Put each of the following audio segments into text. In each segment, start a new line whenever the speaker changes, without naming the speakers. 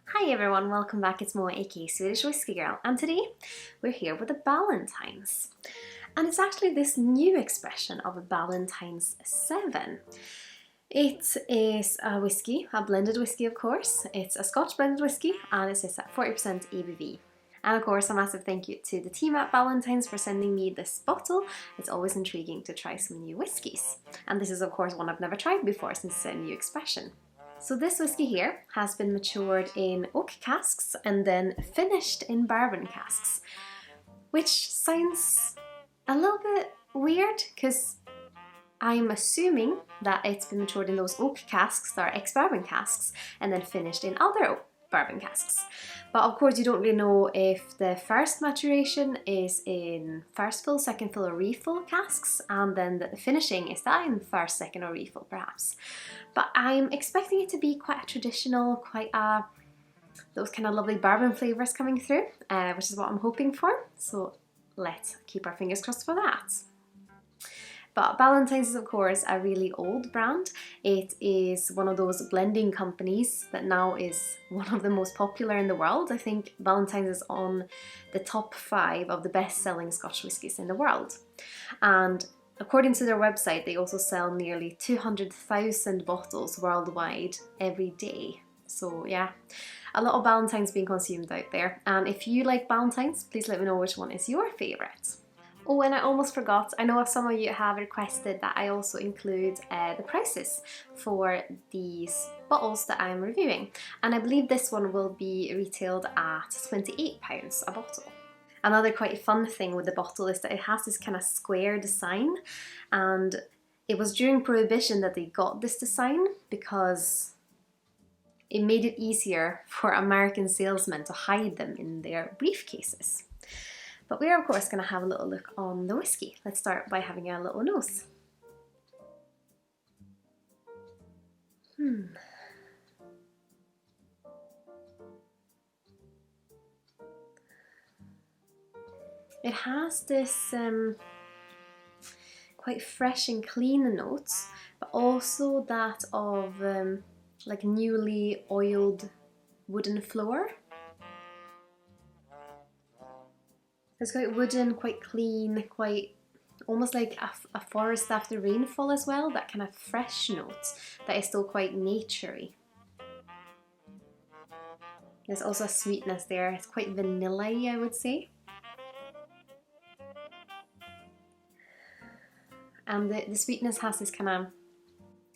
Hi everyone, welcome back. It's Moa, aka Swedish Whiskey Girl, and today we're here with the Ballantines. And it's actually this new expression of a Ballantines 7. It is a whiskey, a blended whiskey of course. It's a Scotch blended whiskey and it sits at 40% ABV. And of course, a massive thank you to the team at Ballantines for sending me this bottle. It's always intriguing to try some new whiskies. And this is of course one I've never tried before since it's a new expression. So this whiskey here has been matured in oak casks and then finished in bourbon casks, which sounds a little bit weird because I'm assuming that it's been matured in those oak casks that are ex-bourbon casks and then finished in other bourbon casks. But of course you don't really know if the first maturation is in first fill, second fill or refill casks, and then the finishing is that in first, second or refill perhaps. But I'm expecting it to be quite a traditional, quite those kind of lovely bourbon flavours coming through, which is what I'm hoping for. So let's keep our fingers crossed for that. But Ballantines is of course a really old brand. It is one of those blending companies that now is one of the most popular in the world. I think Ballantines is on the top 5 of the best-selling Scotch whiskies in the world. And according to their website, they also sell nearly 200,000 bottles worldwide every day. So yeah, a lot of Ballantines being consumed out there. And if you like Ballantines, please let me know which one is your favourite. Oh, and I almost forgot, I know some of you have requested that I also include the prices for these bottles that I'm reviewing. And I believe this one will be retailed at £28 a bottle. Another quite fun thing with the bottle is that it has this kind of square design, and it was during Prohibition that they got this design because it made it easier for American salesmen to hide them in their briefcases. But we're of course going to have a little look on the whiskey. Let's start by having a little nose. It has this quite fresh and clean notes, but also that of like newly oiled wooden floor. It's quite wooden, quite clean, quite almost like a forest after rainfall as well, that kind of fresh notes that is still quite naturey. There's also a sweetness there, it's quite vanilla-y I would say. And the sweetness has this kind of,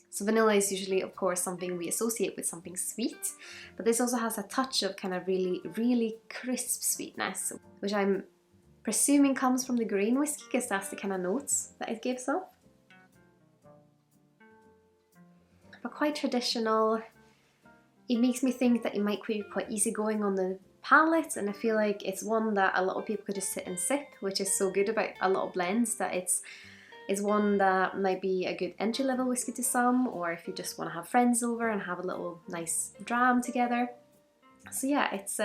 so vanilla is usually of course something we associate with something sweet, but this also has a touch of kind of really crisp sweetness, which I'm presuming comes from the grain whiskey because that's the kind of notes that it gives off. But quite traditional. It makes me think that it might be quite easygoing on the palate, and I feel like it's one that a lot of people could just sit and sip, which is so good about a lot of blends, that it's one that might be a good entry-level whiskey to some, or if you just want to have friends over and have a little nice dram together. So yeah, it's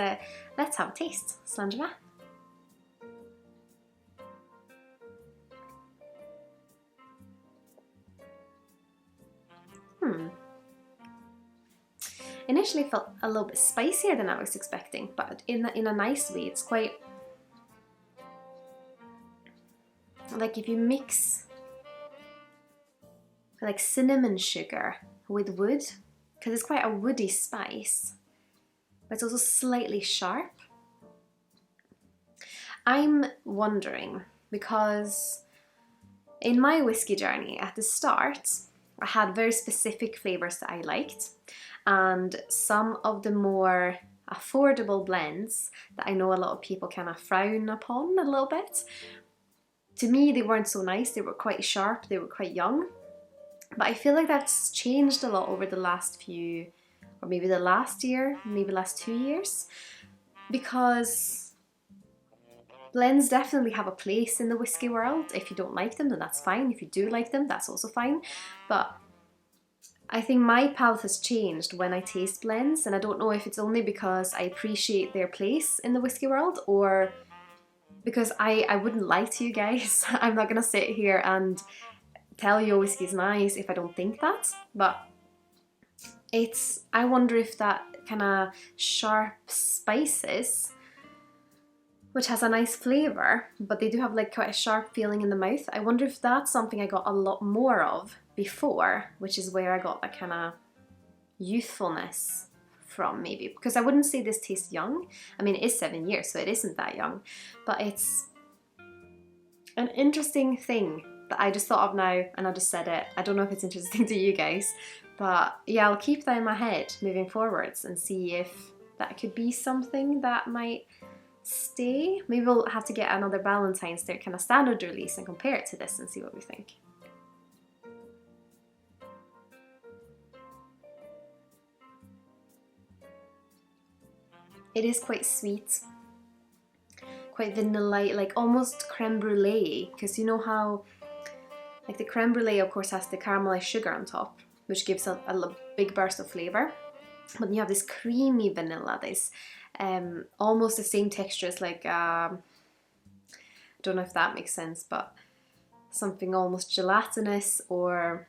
let's have a taste. Sláinte. Initially felt a little bit spicier than I was expecting, but in a nice way. It's quite like if you mix like cinnamon sugar with wood, because it's quite a woody spice, but it's also slightly sharp. I'm wondering, because in my whiskey journey at the start, I had very specific flavours that I liked, and some of the more affordable blends that I know a lot of people kind of frown upon a little bit, to me they weren't so nice. They were quite sharp, they were quite young, but I feel like that's changed a lot over the last few, or maybe the last year, maybe last 2 years, because blends definitely have a place in the whiskey world. If you don't like them, then that's fine. If you do like them, that's also fine. But I think my palate has changed when I taste blends, and I don't know if it's only because I appreciate their place in the whiskey world, or because I wouldn't lie to you guys. I'm not gonna sit here and tell you whiskey's nice if I don't think that, but I wonder if that kind of sharp spices, which has a nice flavour, but they do have like quite a sharp feeling in the mouth. I wonder if that's something I got a lot more of before, which is where I got that kind of youthfulness from, maybe. Because I wouldn't say this tastes young. I mean, it is 7 years, so it isn't that young, but it's an interesting thing that I just thought of now, and I just said it. I don't know if it's interesting to you guys, but yeah, I'll keep that in my head moving forwards and see if that could be something that might stay. Maybe we'll have to get another Ballantines, their kind of standard release, and compare it to this and see what we think. It is quite sweet, quite vanilla, like almost creme brulee, because you know how like the creme brulee of course has the caramelized sugar on top, which gives a big burst of flavour, but you have this creamy vanilla that is almost the same texture as like I don't know if that makes sense, but something almost gelatinous, or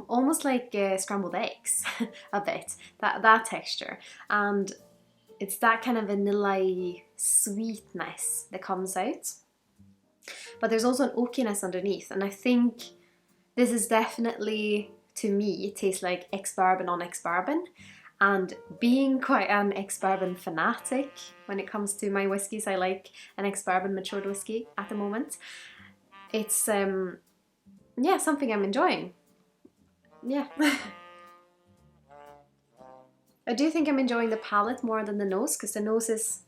almost like scrambled eggs a bit, that texture, and it's that kind of vanilla-y sweetness that comes out. But there's also an oakiness underneath, and I think this is definitely, to me, it tastes like ex-bourbon on ex-bourbon. And being quite an ex-bourbon fanatic when it comes to my whiskies, I like an ex-bourbon matured whiskey at the moment. It's yeah, something I'm enjoying. Yeah. I do think I'm enjoying the palate more than the nose, because the nose is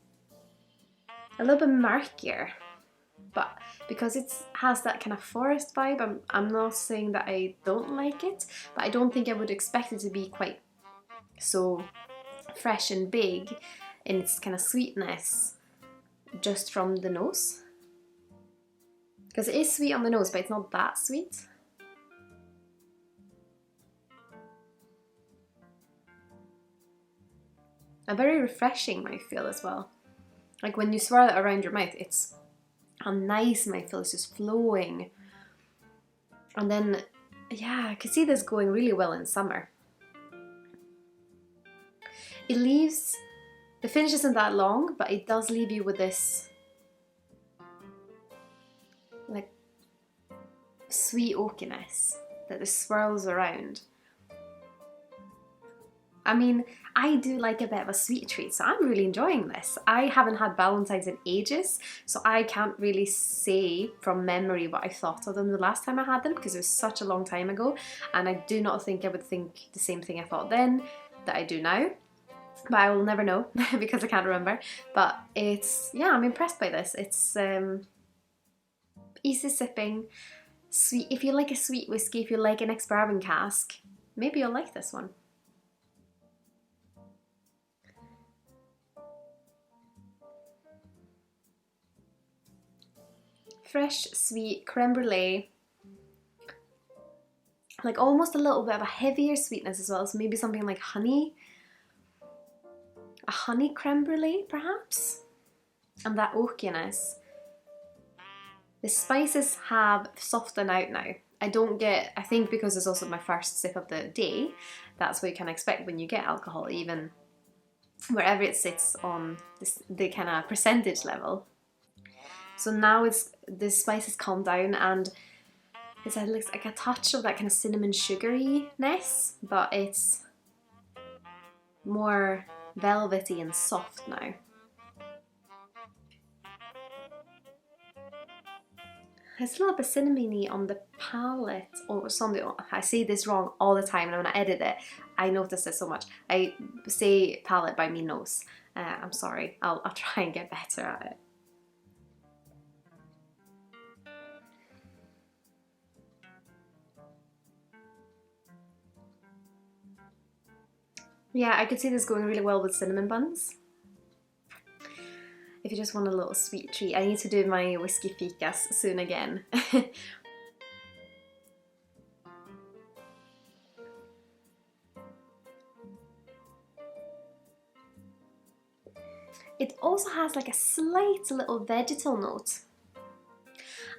a little bit murkier. But because it has that kind of forest vibe, I'm not saying that I don't like it, but I don't think I would expect it to be quite so fresh and big in its kind of sweetness just from the nose. Because it is sweet on the nose, but it's not that sweet. A very refreshing mouthfeel as well. Like when you swirl it around your mouth, it's a nice mouthfeel, it's just flowing. And then, yeah, I could see this going really well in summer. It leaves, the finish isn't that long, but it does leave you with this like sweet oakiness that just swirls around. I mean, I do like a bit of a sweet treat, so I'm really enjoying this. I haven't had Ballantines in ages, so I can't really say from memory what I thought of them the last time I had them, because it was such a long time ago, and I do not think I would think the same thing I thought then that I do now. But I will never know because I can't remember. But it's, yeah, I'm impressed by this. It's easy sipping, sweet. If you like a sweet whiskey, if you like an ex-bourbon cask, maybe you'll like this one. Fresh, sweet creme brulee, like almost a little bit of a heavier sweetness as well, so maybe something like honey, a honey creme brulee perhaps, and that oakiness. The spices have softened out now. I think because it's also my first sip of the day, that's what you can expect when you get alcohol, even wherever it sits on the kind of percentage level. So now the spices calm down, and it's like a touch of that kind of cinnamon sugaryness, but it's more velvety and soft now. It's a little bit cinnamony on the palate, or something. I say this wrong all the time, and when I edit it, I notice it so much. I say palate, but I mean nose. I'm sorry. I'll try and get better at it. Yeah, I could see this going really well with cinnamon buns. If you just want a little sweet treat. I need to do my whiskey ficas soon again. It also has like a slight little vegetal note.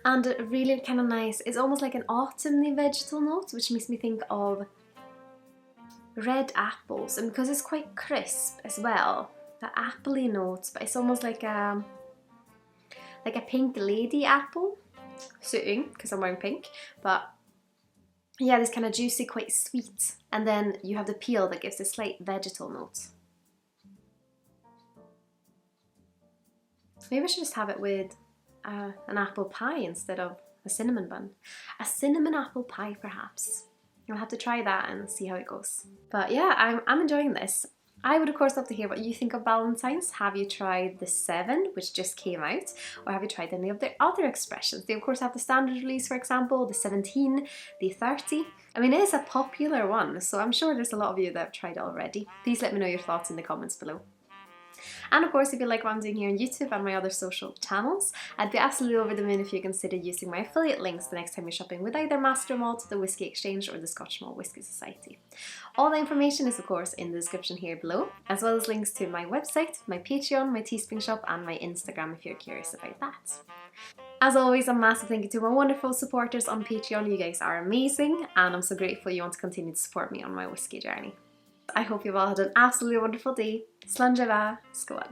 And really kind of nice, it's almost like an autumny vegetal note, which makes me think of red apples, and because it's quite crisp as well, the appley notes, but it's almost like a pink lady apple, suiting because I'm wearing pink, but yeah, this kind of juicy, quite sweet, and then you have the peel that gives a slight vegetal note. Maybe I should just have it with an apple pie instead of a cinnamon bun. A cinnamon apple pie, perhaps. I'll have to try that and see how it goes. But yeah, I'm enjoying this. I would of course love to hear what you think of Ballantines. Have you tried the 7, which just came out, or have you tried any of their other expressions? They of course have the standard release, for example, the 17, the 30. I mean, it is a popular one, so I'm sure there's a lot of you that have tried it already. Please let me know your thoughts in the comments below. And of course, if you like what I'm doing here on YouTube and my other social channels, I'd be absolutely over the moon if you consider using my affiliate links the next time you're shopping with either Master Malt, the Whisky Exchange, or the Scotch Malt Whisky Society. All the information is of course in the description here below, as well as links to my website, my Patreon, my Teespring shop, and my Instagram if you're curious about that. As always, a massive thank you to my wonderful supporters on Patreon. You guys are amazing, and I'm so grateful you want to continue to support me on my whisky journey. I hope you've all had an absolutely wonderful day. Sláinte Skål.